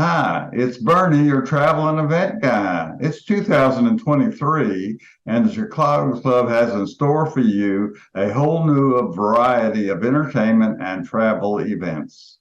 Hi, it's Bernie, your travel and event guy. It's 2023, and the Chicago Club has in store for you a whole new variety of entertainment and travel events.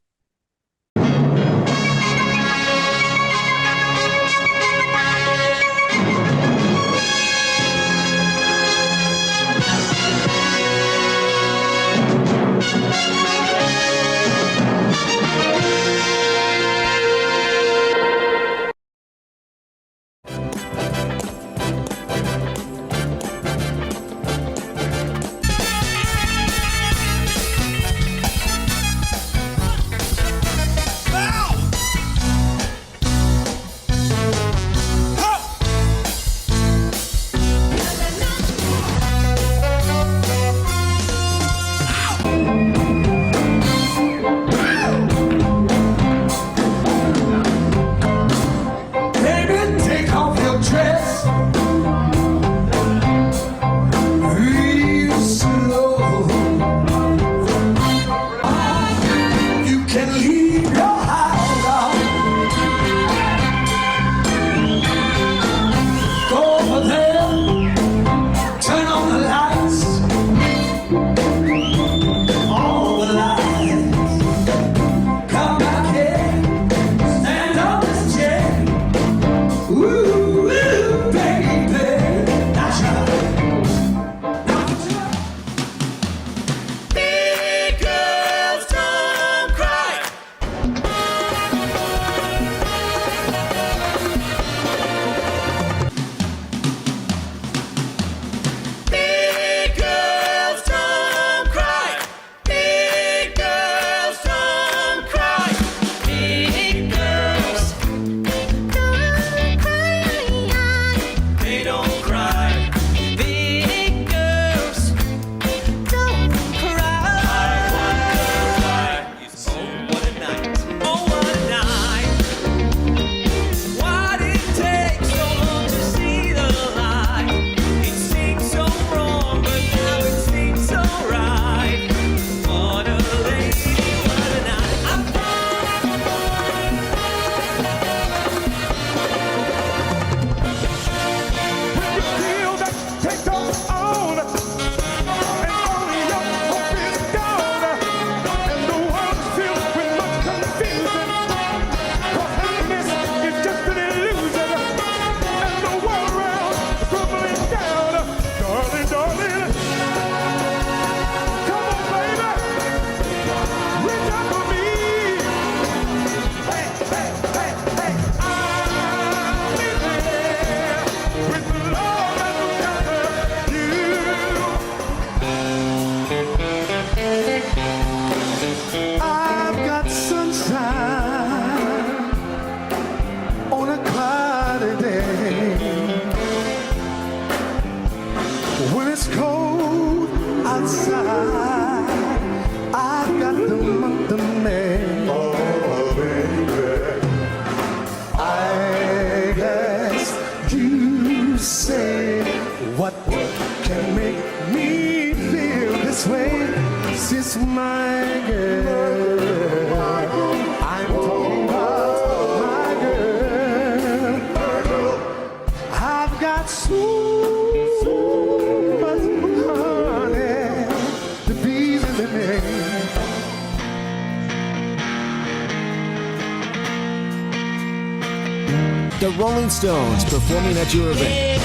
The Rolling Stones performing at your event.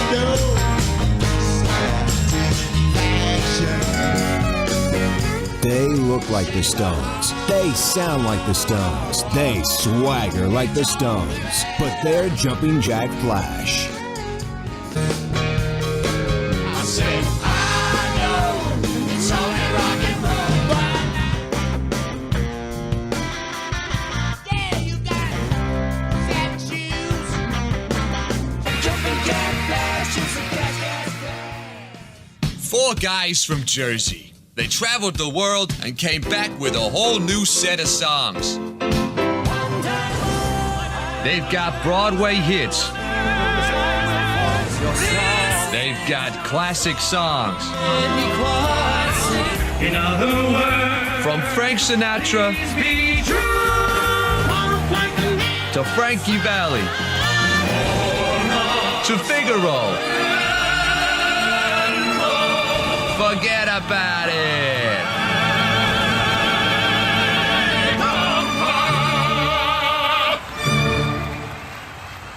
They look like the Stones. They sound like the Stones. They swagger like the Stones. But they're Jumping Jack Flash. Four guys from Jersey. They traveled the world and came back with a whole new set of songs. They've got Broadway hits. They've got classic songs. In other words, from Frank Sinatra to Frankie Valley, to Figaro. Forget about it.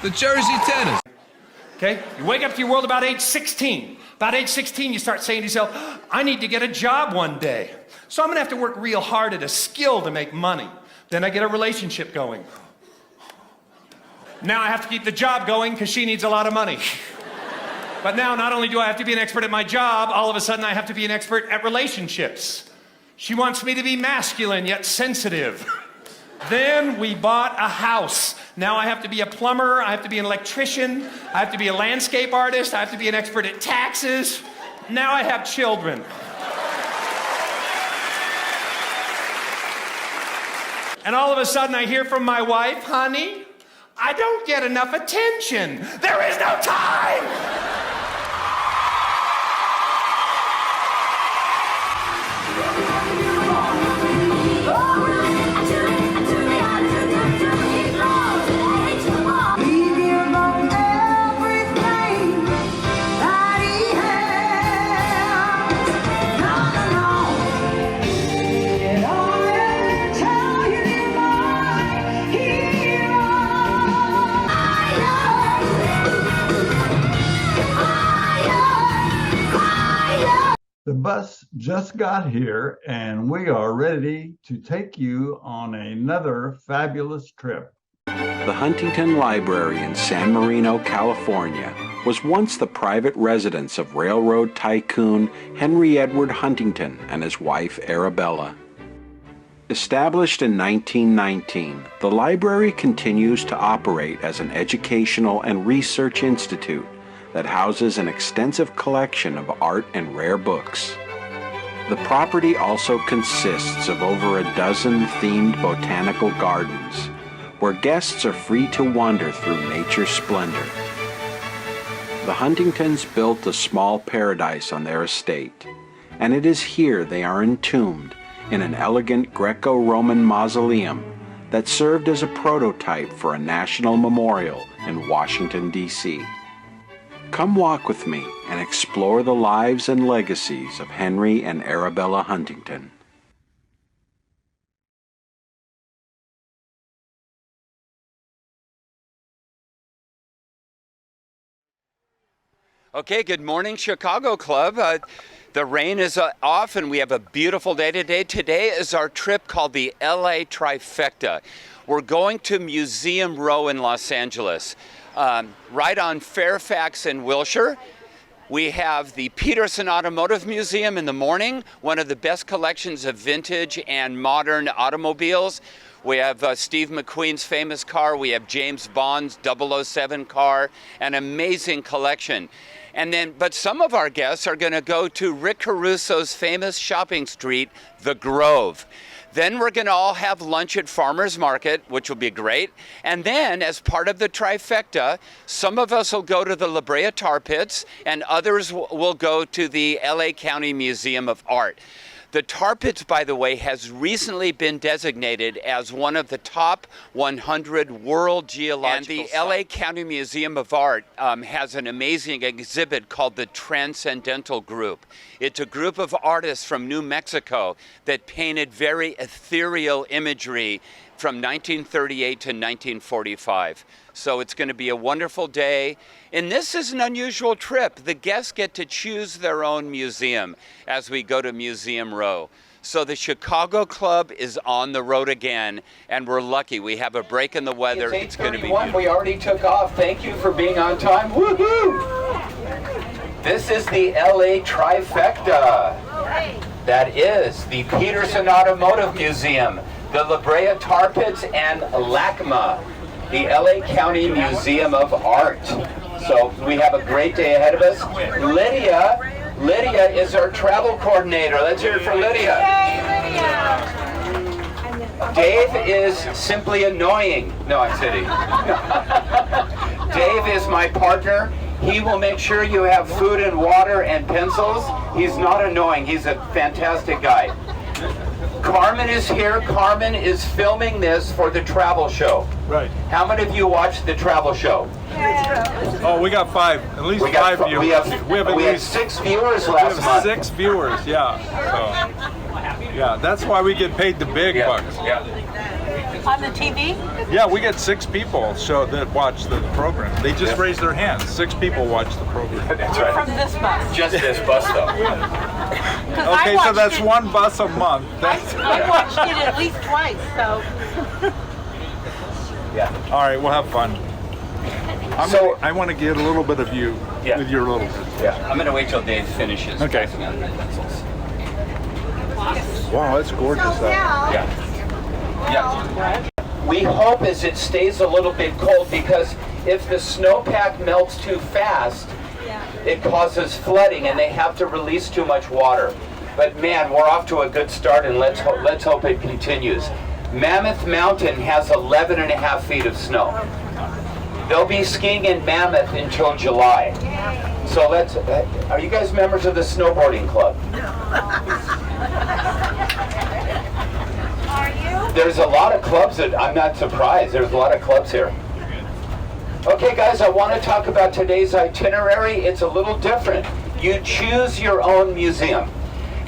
The Jersey tennis. Okay? You wake up to your world about age 16. About age 16, you start saying to yourself, I need to get a job one day. So I'm gonna have to work real hard at a skill to make money. Then I get a relationship going. Now I have to keep the job going because she needs a lot of money. But now not only do I have to be an expert at my job, all of a sudden I have to be an expert at relationships. She wants me to be masculine yet sensitive. Then we bought a house. Now I have to be a plumber, I have to be an electrician, I have to be a landscape artist, I have to be an expert at taxes. Now I have children. And all of a sudden I hear from my wife, honey, I don't get enough attention. There is no time! The bus just got here and we are ready to take you on another fabulous trip. The Huntington Library in San Marino, California, was once the private residence of railroad tycoon Henry Edward Huntington and his wife Arabella. Established in 1919, the library continues to operate as an educational and research institute that houses an extensive collection of art and rare books. The property also consists of over a dozen themed botanical gardens, where guests are free to wander through nature's splendor. The Huntingtons built a small paradise on their estate, and it is here they are entombed in an elegant Greco-Roman mausoleum that served as a prototype for a national memorial in Washington, D.C. Come walk with me and explore the lives and legacies of Henry and Arabella Huntington. Okay, good morning, Chicago Club. The rain is off and we have a beautiful day today. Today is our trip called the LA Trifecta. We're going to Museum Row in Los Angeles. Right on Fairfax and Wilshire. We have the Peterson Automotive Museum in the morning, one of the best collections of vintage and modern automobiles. We have Steve McQueen's famous car. We have James Bond's 007 car, an amazing collection. But some of our guests are going to go to Rick Caruso's famous shopping street, The Grove. Then we're going to all have lunch at Farmer's Market, which will be great. And then, as part of the trifecta, some of us will go to the La Brea Tar Pits, and others will go to the LA County Museum of Art. The Tar Pits, by the way, has recently been designated as one of the top 100 world geological sites. And the LA County Museum of Art has an amazing exhibit called the Transcendental Group. It's a group of artists from New Mexico that painted very ethereal imagery from 1938 to 1945. So it's going to be a wonderful day. And this is an unusual trip. The guests get to choose their own museum as we go to Museum Row. So the Chicago Club is on the road again, and we're lucky. We have a break in the weather. It's going to be beautiful. We already took off. Thank you for being on time. Woohoo! This is the LA Trifecta. That is the Peterson Automotive Museum, the La Brea Tar Pits, and LACMA, the LA County Museum of Art. So we have a great day ahead of us. Lydia is our travel coordinator. Let's hear it for Lydia. Dave is simply annoying. No, I'm kidding. Dave is my partner. He will make sure you have food and water and pencils. He's not annoying. He's a fantastic guy. Carmen is here. Carmen is filming this for the travel show. Right. How many of you watched the travel show? Oh, we got five. At least We got five viewers. we have 6 viewers last month. 6 viewers. Yeah. So, yeah, that's why we get paid the big bucks. Yeah. On the TV? Yeah, we get 6 people that watch the program. They just raise their hands. 6 people watch the program. That's right. From this bus. Just this bus though. Okay, so that's 1 bus a month. I watched it at least twice, so. Yeah. All right, we'll have fun. I want to get a little bit of you with your little bit. Yeah. I'm gonna wait till Dave finishes. Okay. passing out the pencils. Wow, that's gorgeous. Yeah. Yeah. We hope as it stays a little bit cold, because if the snowpack melts too fast, it causes flooding and they have to release too much water. But man, we're off to a good start, and let's hope it continues. Mammoth Mountain has 11.5 feet of snow. They'll be skiing in Mammoth until July. So are you guys members of the snowboarding club? There's a lot of clubs I'm not surprised. There's a lot of clubs here. Okay guys, I want to talk about today's itinerary. It's a little different. You choose your own museum.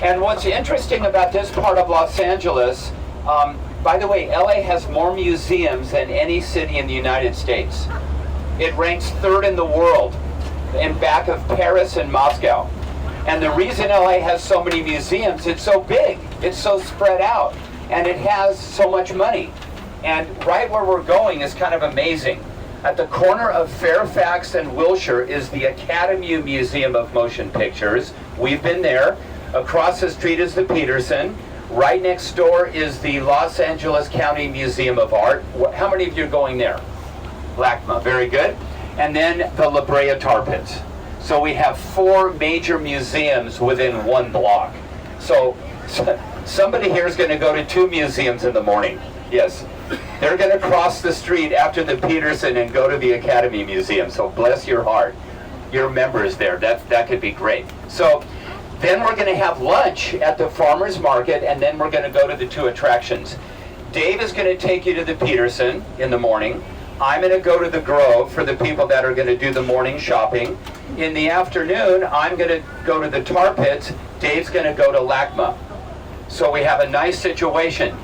And what's interesting about this part of Los Angeles, by the way, LA has more museums than any city in the United States. It ranks 3rd in the world, in back of Paris and Moscow. And the reason LA has so many museums, it's so big, it's so spread out, and it has so much money. And right where we're going is kind of amazing. At the corner of Fairfax and Wilshire is the Academy Museum of Motion Pictures. We've been there. Across the street is the Peterson. Right next door is the Los Angeles County Museum of Art. How many of you are going there? LACMA, very good. And then the La Brea Tar Pits. So we have 4 major museums within 1 block. So somebody here is going to go to 2 museums in the morning. Yes. They're going to cross the street after the Peterson and go to the Academy Museum. So bless your heart. Your members there. That could be great. So then we're going to have lunch at the farmer's market, and then we're going to go to the 2 attractions. Dave is going to take you to the Peterson in the morning. I'm going to go to the Grove for the people that are going to do the morning shopping. In the afternoon, I'm going to go to the Tar Pits. Dave's going to go to LACMA. So we have a nice situation.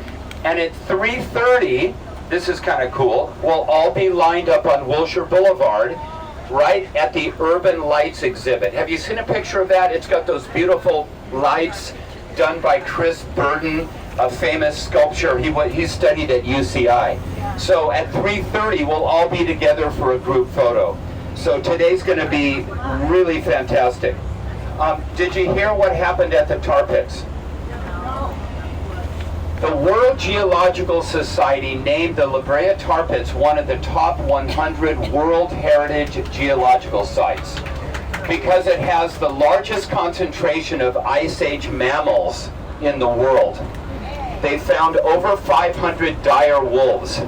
And at 3:30, this is kind of cool, we'll all be lined up on Wilshire Boulevard, right at the Urban Lights exhibit. Have you seen a picture of that? It's got those beautiful lights done by Chris Burden, a famous sculptor. He studied at UCI. So at 3:30, we'll all be together for a group photo. So today's going to be really fantastic. Did you hear what happened at the Tar Pits? The World Geological Society named the La Brea Tar Pits one of the top 100 World Heritage Geological Sites because it has the largest concentration of Ice Age mammals in the world. They found over 500 dire wolves.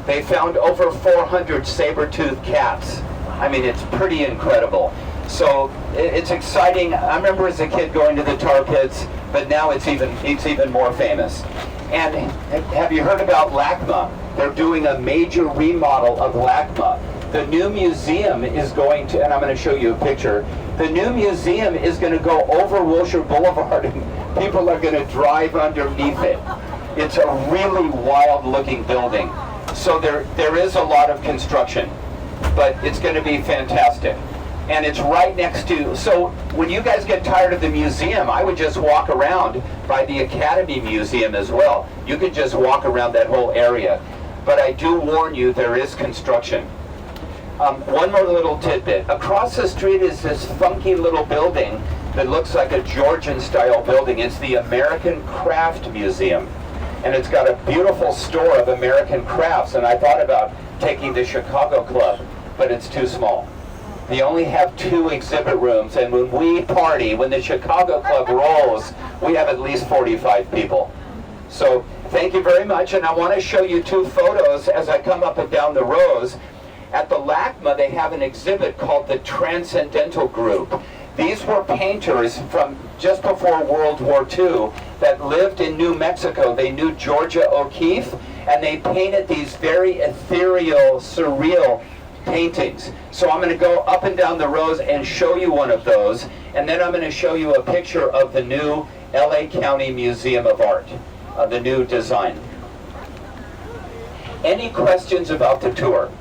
They found over 400 saber-toothed cats. I mean, it's pretty incredible. So it's exciting. I remember as a kid going to the Tar Pits, but now it's even more famous. And have you heard about LACMA? They're doing a major remodel of LACMA. The new museum is going to, and I'm going to show you a picture, the new museum is going to go over Wilshire Boulevard and people are going to drive underneath it. It's a really wild looking building. So there is a lot of construction, but it's going to be fantastic. And it's right next to, so when you guys get tired of the museum, I would just walk around by the Academy Museum as well. You could just walk around that whole area. But I do warn you, there is construction. One more little tidbit. Across the street is this funky little building that looks like a Georgian-style building. It's the American Craft Museum. And it's got a beautiful store of American crafts. And I thought about taking the Chicago Club, but it's too small. They only have 2 exhibit rooms, and when we party, when the Chicago Club rolls, we have at least 45 people. So thank you very much, and I want to show you 2 photos as I come up and down the rows. At the LACMA, they have an exhibit called the Transcendental Group. These were painters from just before World War II that lived in New Mexico. They knew Georgia O'Keeffe, and they painted these very ethereal, surreal paintings. So I'm going to go up and down the rows and show you one of those, and then I'm going to show you a picture of the new LA County Museum of Art, the new design. Any questions about the tour?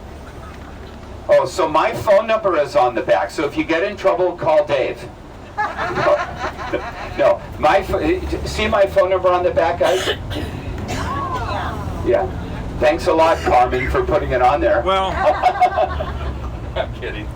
Oh, so my phone number is on the back, so if you get in trouble, call Dave. No, see my phone number on the back, guys? Yeah. Thanks a lot, Carmen, for putting it on there. Well, I'm kidding.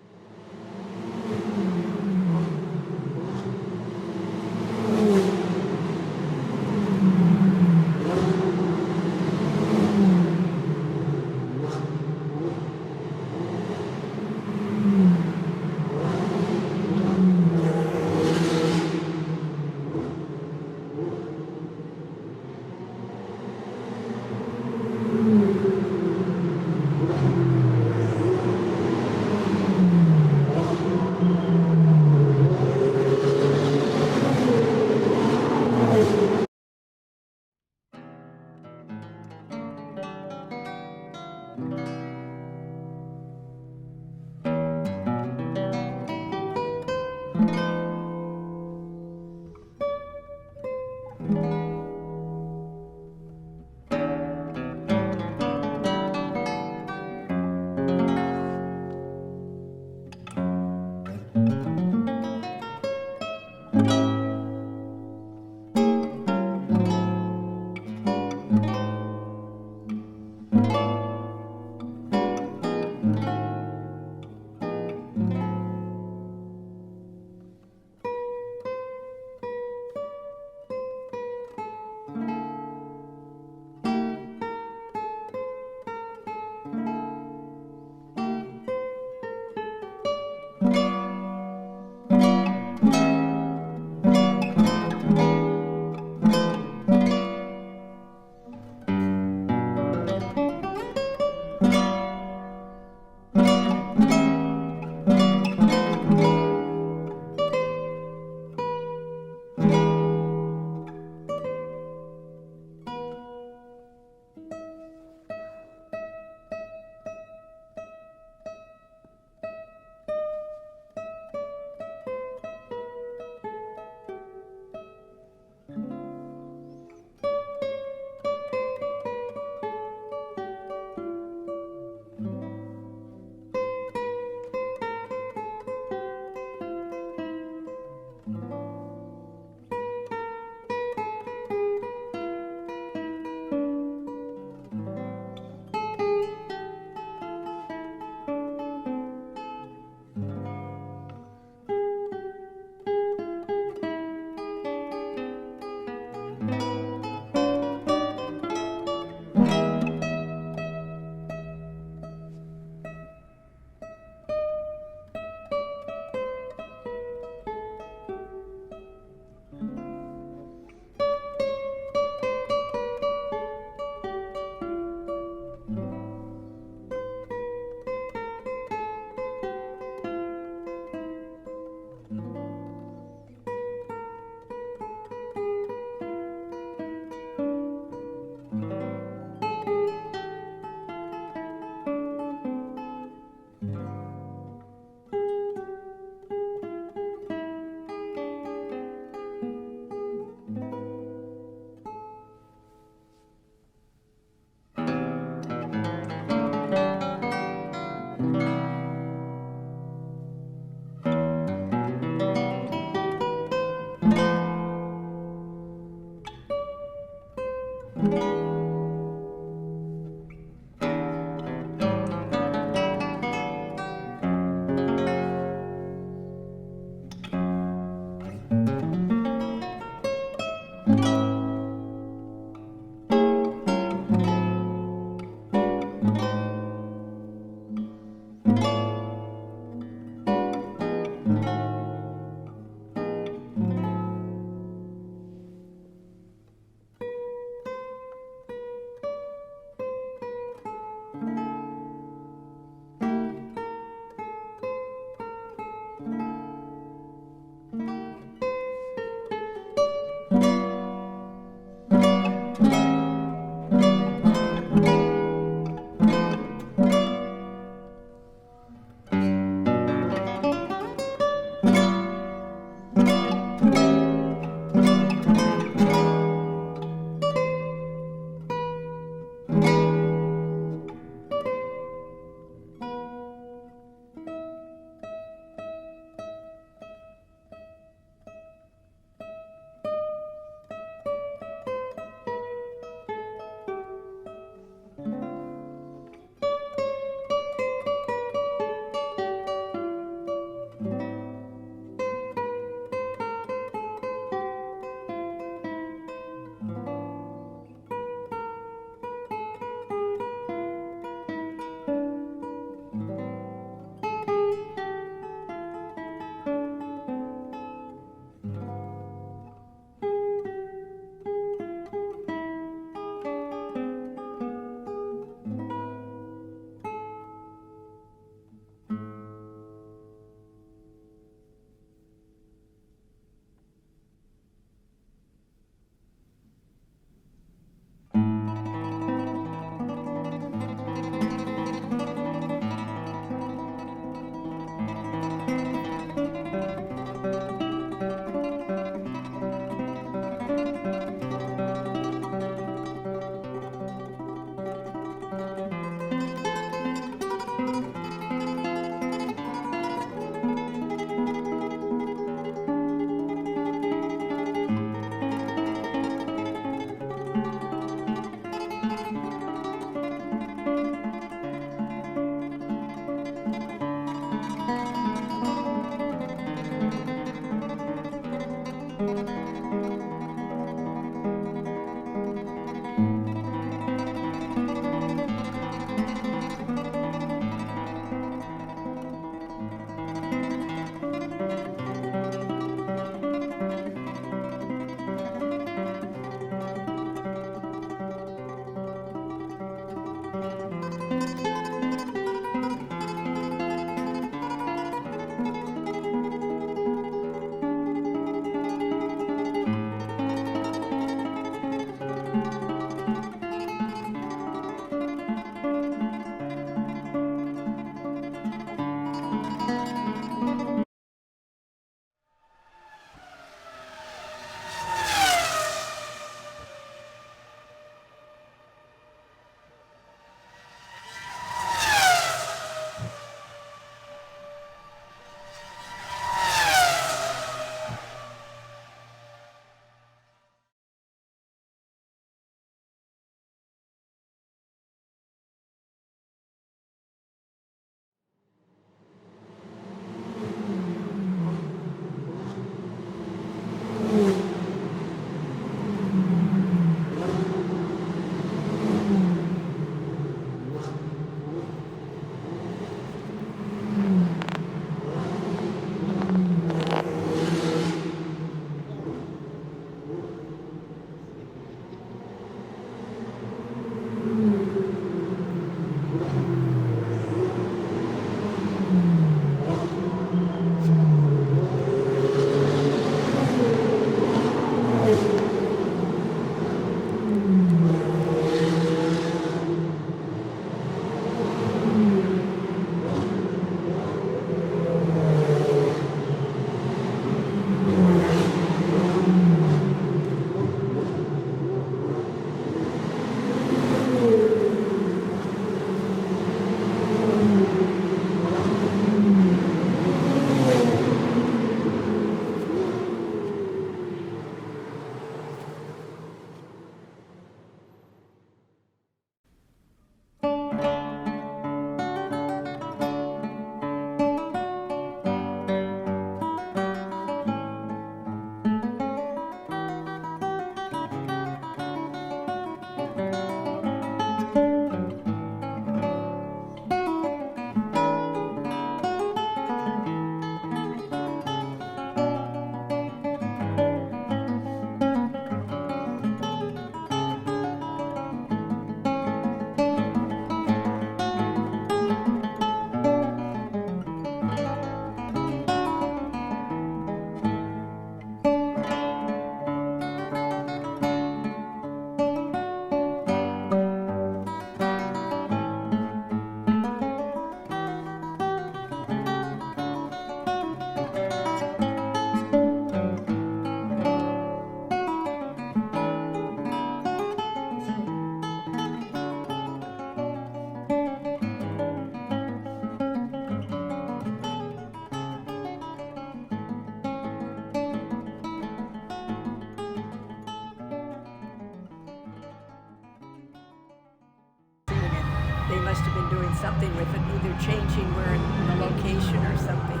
They must have been doing something with it, either changing where the location or something.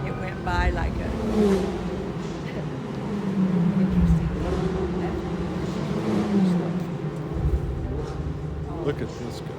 It went by like a interesting. Look at this guy.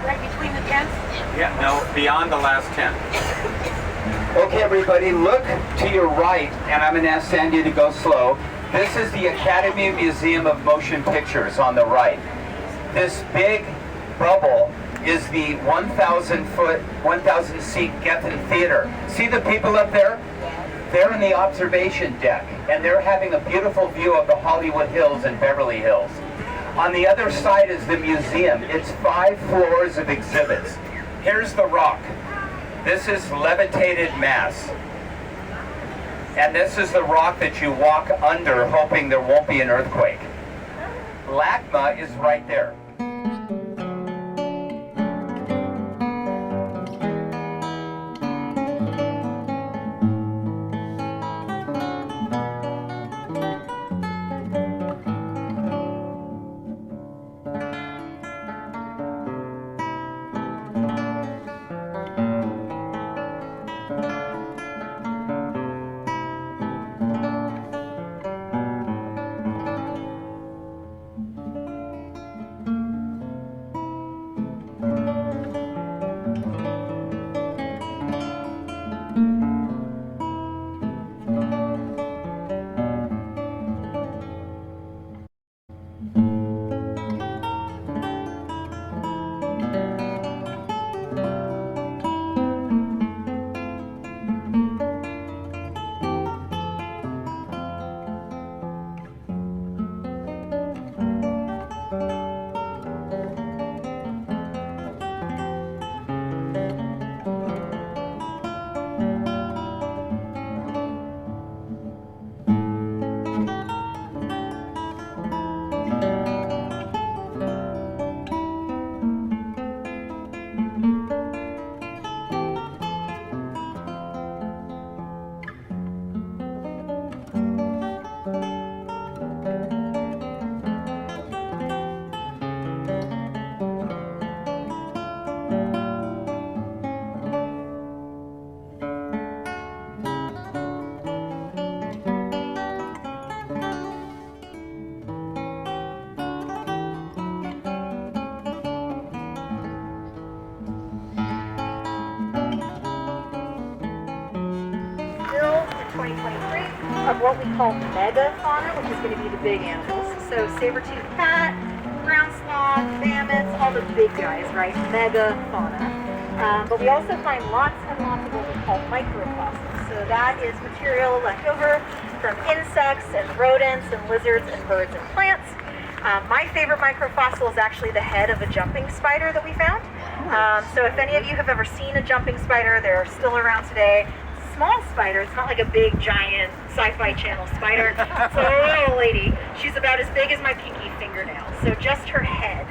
Right between the tents? Yeah, no, beyond the last tent. Okay, everybody, look to your right, and I'm going to ask Sandy to go slow. This is the Academy Museum of Motion Pictures on the right. This big bubble is the 1,000-foot, 1,000-seat Gethin Theater. See the people up there? They're in the observation deck, and they're having a beautiful view of the Hollywood Hills and Beverly Hills. On the other side is the museum. It's 5 floors of exhibits. Here's the rock. This is levitated mass. And this is the rock that you walk under, hoping there won't be an earthquake. LACMA is right there. 2023 of what we call megafauna, which is going to be the big animals. So saber-toothed cat, ground sloth, mammoths, all the big guys, right? Megafauna. But we also find lots and lots of what we call microfossils. So that is material left over from insects and rodents and lizards and birds and plants. My favorite microfossil is actually the head of a jumping spider that we found. So if any of you have ever seen a jumping spider, they're still around today. Small spider, it's not like a big giant sci-fi channel spider. It's a little lady. She's about as big as my pinky fingernail. So just her head.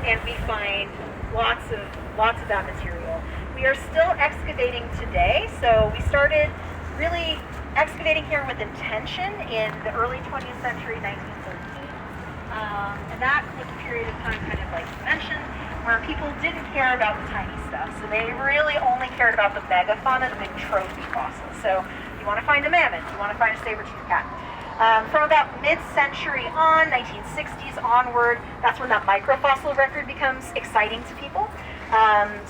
And we find lots of that material. We are still excavating today. So we started really excavating here with intention in the early 20th century, 1913. And that was a period of time, kind of like you mentioned, where people didn't care about the tiny stuff. So they really only cared about the megafauna, the big trophy fossils. So you want to find a mammoth, you want to find a saber-toothed cat. From about mid-century on, 1960s onward, that's when that microfossil record becomes exciting to people.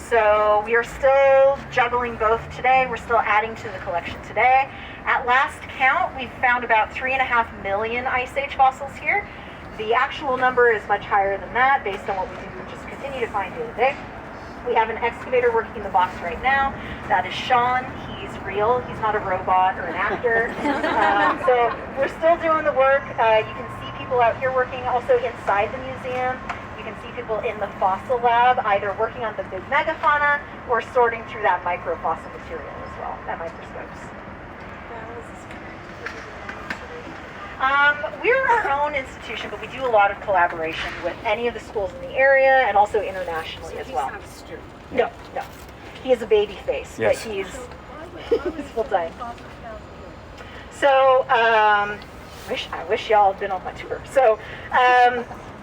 So we are still juggling both today. We're still adding to the collection today. At last count, we've found about 3.5 million Ice Age fossils here. The actual number is much higher than that based on what we do just continue to find day to day. We have an excavator working the box right now. That is Sean. He's real. He's not a robot or an actor. So we're still doing the work. You can see people out here working also inside the museum. You can see people in the fossil lab either working on the big megafauna or sorting through that microfossil material as well at microscopes. We're our own institution, but we do a lot of collaboration with any of the schools in the area and also internationally as well. No. He is a baby face, yes. But he's full time. So, I wish y'all had been on my tour. So,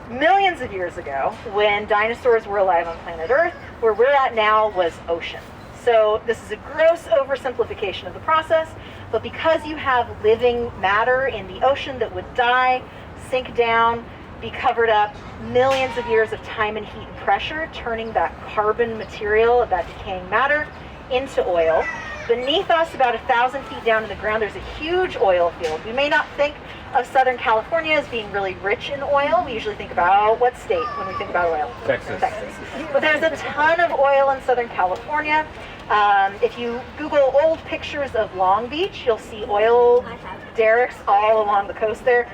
millions of years ago, when dinosaurs were alive on planet Earth, where we're at now was ocean. So this is a gross oversimplification of the process, but because you have living matter in the ocean that would die, sink down, be covered up, millions of years of time and heat and pressure, turning that carbon material, that decaying matter, into oil. Beneath us, about 1,000 feet down in the ground, there's a huge oil field. We may not think of Southern California as being really rich in oil. We usually think about what state when we think about oil? Texas. But there's a ton of oil in Southern California. If you Google old pictures of Long Beach, you'll see oil derricks all along the coast there.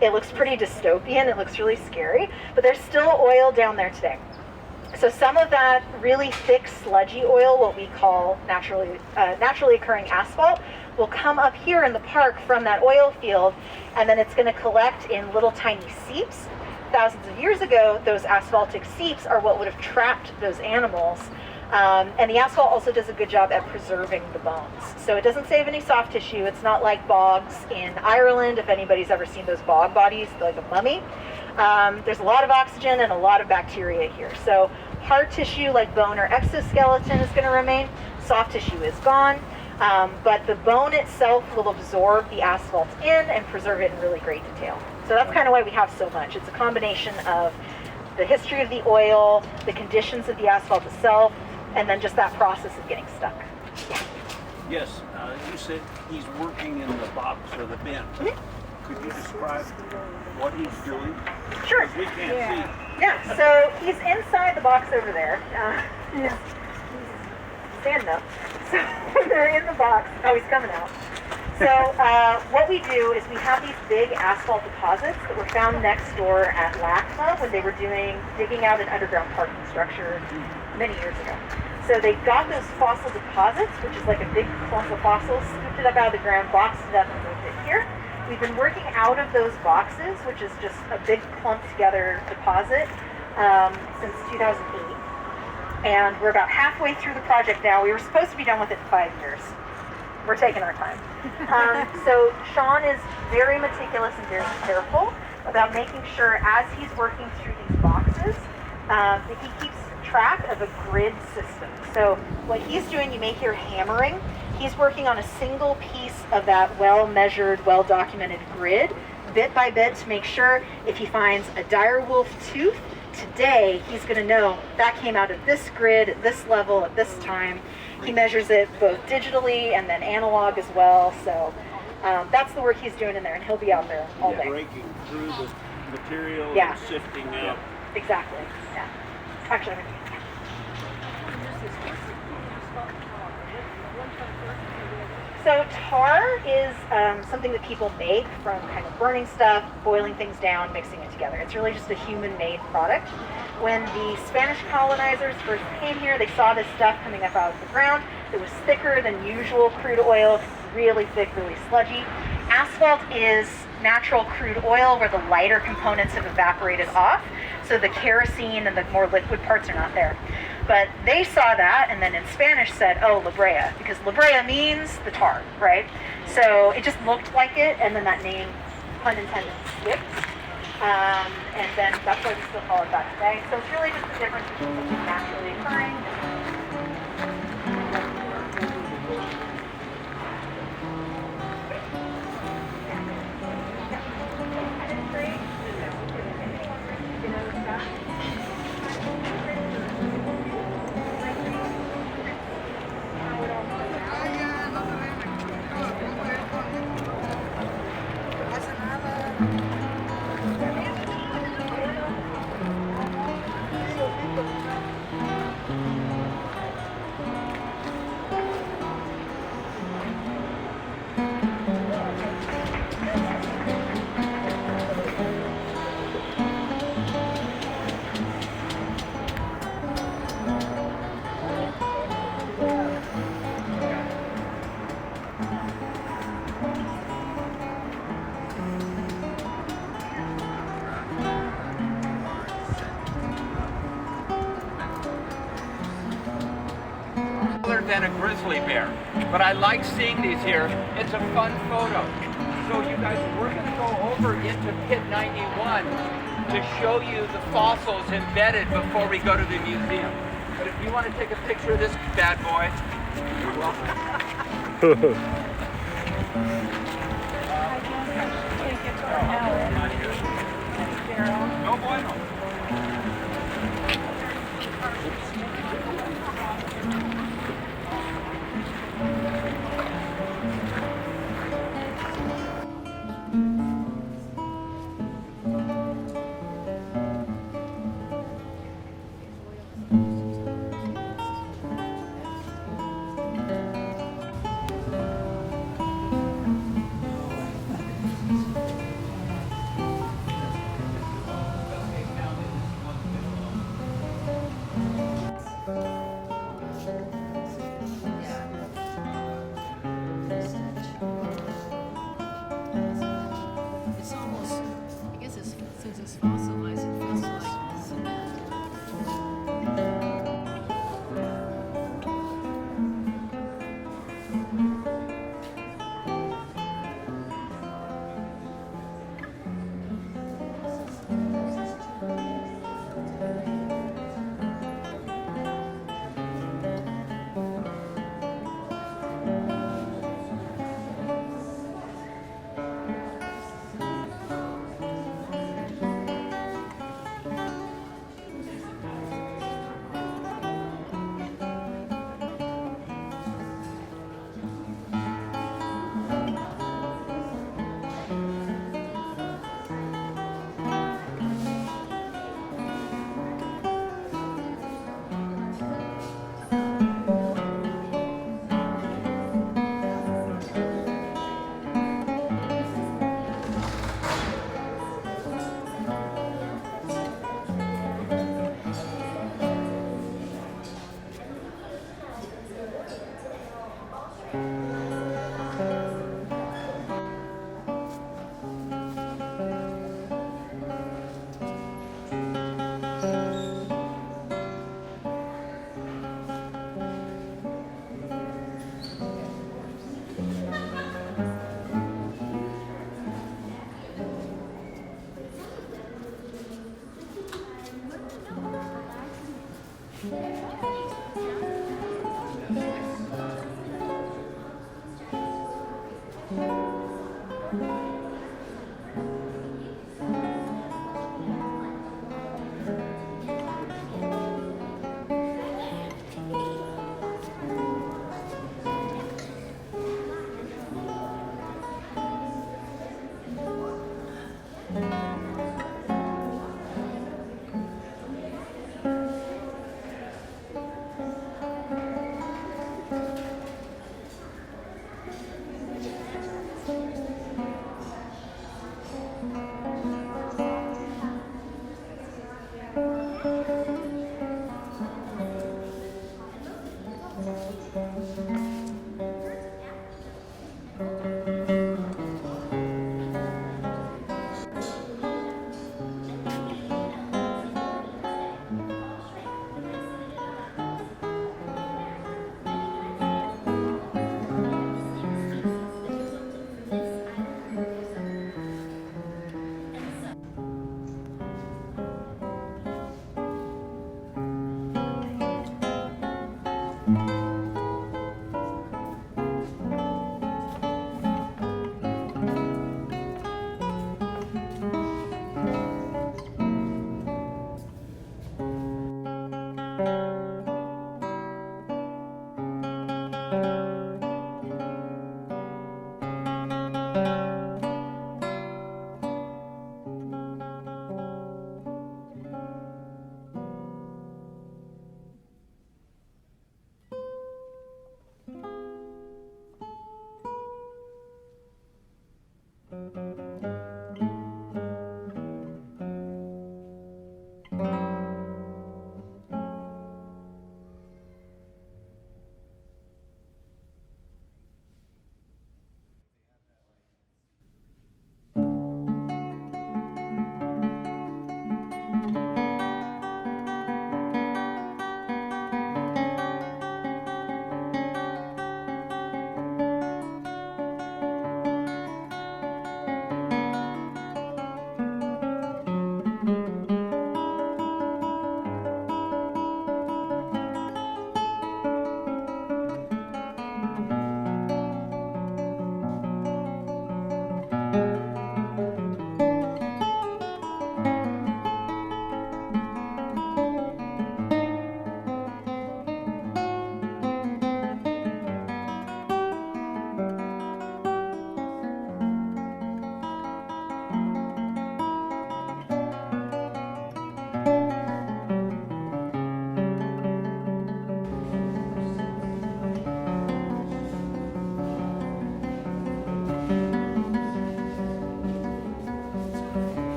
It looks pretty dystopian. It looks really scary, but there's still oil down there today. So some of that really thick, sludgy oil, what we call naturally occurring asphalt, will come up here in the park from that oil field, and then it's going to collect in little tiny seeps. Thousands of years ago, those asphaltic seeps are what would have trapped those animals. And the asphalt also does a good job at preserving the bones. So it doesn't save any soft tissue. It's not like bogs in Ireland, if anybody's ever seen those bog bodies, like a mummy. There's a lot of oxygen and a lot of bacteria here. So hard tissue like bone or exoskeleton is going to remain. Soft tissue is gone. But the bone itself will absorb the asphalt in and preserve it in really great detail. So that's kind of why we have so much. It's a combination of the history of the oil, the conditions of the asphalt itself, and then just that process of getting stuck. Yeah. Yes, you said he's working in the box or the bin. Mm-hmm. Could you describe what he's doing? Sure. Because we can't see. Yeah, so he's inside the box over there. He's standing up. So they're in the box. Oh, he's coming out. So what we do is we have these big asphalt deposits that were found next door at LACMA when they were digging out an underground parking structure many years ago. So they got those fossil deposits, which is like a big clump of fossils, scooped it up out of the ground, boxed it up, and moved it here. We've been working out of those boxes, which is just a big clumped together deposit, since 2008. And we're about halfway through the project now. We were supposed to be done with it in 5 years. We're taking our time. So Sean is very meticulous and very careful about making sure as he's working through these boxes, that he keeps track of a grid system. So what he's doing, you may hear hammering. He's working on a single piece of that well-measured, well-documented grid, bit by bit, to make sure if he finds a direwolf tooth, today he's going to know that came out of this grid at this level at this time. He measures it both digitally and then analog as well. So that's the work he's doing in there, and he'll be out there all day. Breaking through the material Yeah. and sifting out. Exactly. Yeah. Actually, so tar is something that people make from kind of burning stuff, boiling things down, mixing it together. It's really just a human-made product. When the Spanish colonizers first came here, they saw this stuff coming up out of the ground. It was thicker than usual crude oil, really thick, really sludgy. Asphalt is natural crude oil where the lighter components have evaporated off, so the kerosene and the more liquid parts are not there. But they saw that and then in Spanish said, oh, La Brea, because La Brea means the tar, right? So it just looked like it, and then that name, pun intended, slipped. And then that's why we still call it that today. So it's really just the difference between something naturally occurring. Than a grizzly bear, but I like seeing these here. It's a fun photo. So you guys, we're going to go over into Pit 91 to show you the fossils embedded before we go to the museum. But if you want to take a picture of this bad boy, you're welcome. No bueno.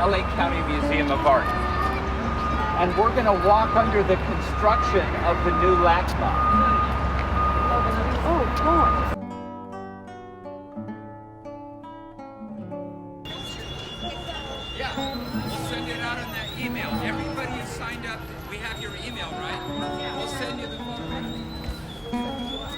LA County Museum of Art. And we're going to walk under the construction of the new LACMA. Oh, God. Yeah, we'll send it out on that email. Everybody who's signed up, we have your email, right? We'll send you the phone.